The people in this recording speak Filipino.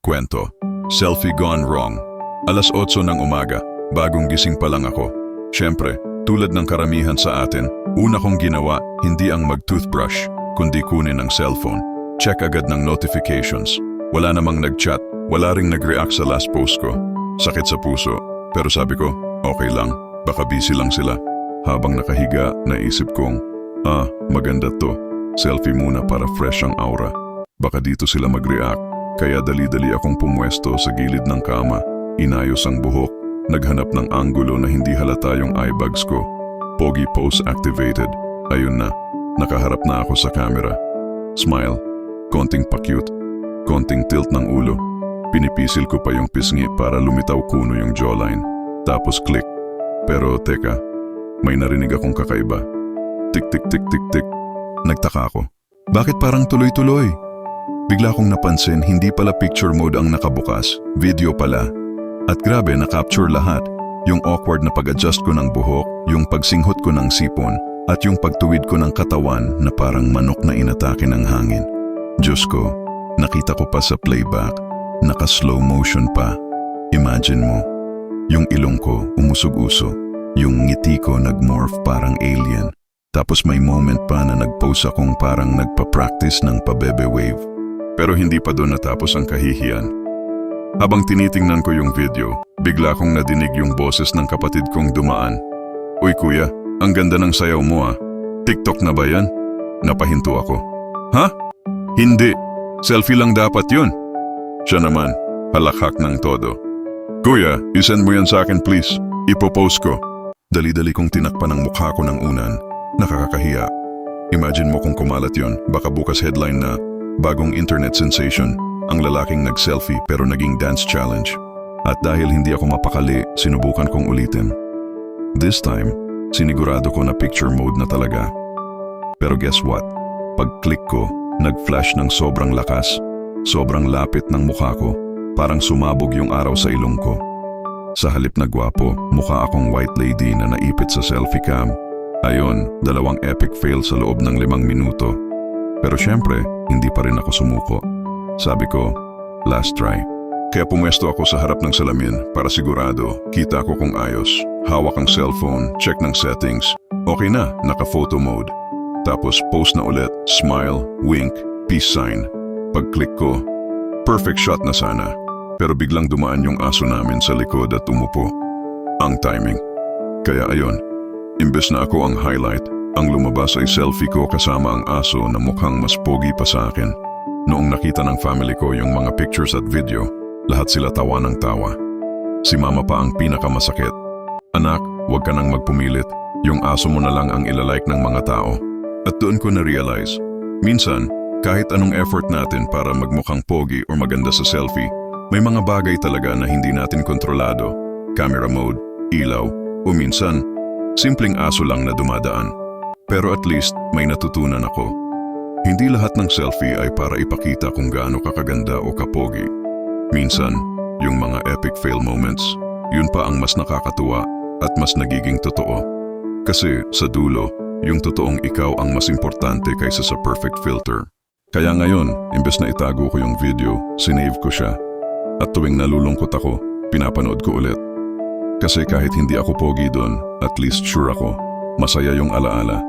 Kwento. Selfie gone wrong. Alas 8 ng umaga, bagong gising pa lang ako. Siyempre, tulad ng karamihan sa atin, una kong ginawa hindi ang mag-toothbrush, kundi kunin ang cellphone. Check agad ng notifications. Wala namang nag-chat, wala ring nag-react sa last post ko. Sakit sa puso, pero sabi ko, okay lang, baka busy lang sila. Habang nakahiga, naisip kong, maganda to. Selfie muna para fresh ang aura. Baka dito sila mag-react. Kaya dali-dali akong pumwesto sa gilid ng kama. Inayos ang buhok. Naghanap ng anggulo na hindi halata yung eye bags ko. Pogi pose activated. Ayun na, nakaharap na ako sa camera. Smile, konting pa-cute, konting tilt ng ulo. Pinipisil ko pa yung pisngi para lumitaw kuno yung jawline. Tapos click. Pero teka, may narinig akong kakaiba. Tik tik tik tik tik. Nagtaka ako. Bakit parang tuloy-tuloy? Bigla kong napansin hindi pala picture mode ang nakabukas, video pala. At grabe na-capture lahat. Yung awkward na pag-adjust ko ng buhok, yung pagsinghot ko ng sipon, at yung pagtuwid ko ng katawan na parang manok na inatake ng hangin. Diyos ko, nakita ko pa sa playback, naka-slow motion pa. Imagine mo, yung ilong ko umusog-uso, yung ngiti ko nag-morph parang alien. Tapos may moment pa na nag-pose akong parang nagpa-practice ng pabebe wave. Pero hindi pa doon natapos ang kahihiyan. Habang tinitingnan ko yung video, bigla kong nadinig yung boses ng kapatid kong dumaan. Uy kuya, ang ganda ng sayaw mo ah. TikTok na ba yan? Napahinto ako. Ha? Hindi. Selfie lang dapat yun. Siya naman, halakhak ng todo. Kuya, isend mo yan sa akin please. Ipopost ko. Dali-dali kong tinakpan ang mukha ko ng unan. Nakakahiya. Imagine mo kung kumalat yun, baka bukas headline na bagong internet sensation, ang lalaking nag-selfie pero naging dance challenge. At dahil hindi ako mapakali, sinubukan kong ulitin. This time, sinigurado ko na picture mode na talaga. Pero guess what? Pag-click ko, nag-flash ng sobrang lakas, sobrang lapit ng mukha ko, parang sumabog yung araw sa ilong ko. Sa halip na gwapo, mukha akong white lady na naipit sa selfie cam. Ayon, 2 epic fail sa loob ng 5 minuto. Pero syempre, hindi pa rin ako sumuko. Sabi ko, last try. Kaya pumwesto ako sa harap ng salamin para sigurado, kita ko kung ayos. Hawak ang cellphone, check ng settings. Okay na, naka-photo mode. Tapos post na ulit, smile, wink, peace sign. Pag-click ko, perfect shot na sana. Pero biglang dumaan yung aso namin sa likod at umupo. Ang timing. Kaya ayon, imbes na ako ang highlight, ang lumabas ay selfie ko kasama ang aso na mukhang mas pogi pa sa akin. Noong nakita ng family ko yung mga pictures at video, lahat sila tawa ng tawa. Si mama pa ang pinakamasakit. Anak, huwag ka nang magpumilit. Yung aso mo na lang ang ilalike ng mga tao. At doon ko na-realize, minsan, kahit anong effort natin para magmukhang pogi o maganda sa selfie, may mga bagay talaga na hindi natin kontrolado. Camera mode, ilaw, o minsan, simpleng aso lang na dumadaan. Pero at least may natutunan ako. Hindi lahat ng selfie ay para ipakita kung gaano kakaganda o kapogi. Minsan, yung mga epic fail moments, yun pa ang mas nakakatuwa at mas nagiging totoo. Kasi sa dulo, yung totoong ikaw ang mas importante kaysa sa perfect filter. Kaya ngayon, imbes na itago ko yung video, sinave ko siya. At tuwing nalulungkot ako, pinapanood ko ulit. Kasi kahit hindi ako pogi doon, at least sure ako, masaya yung alaala.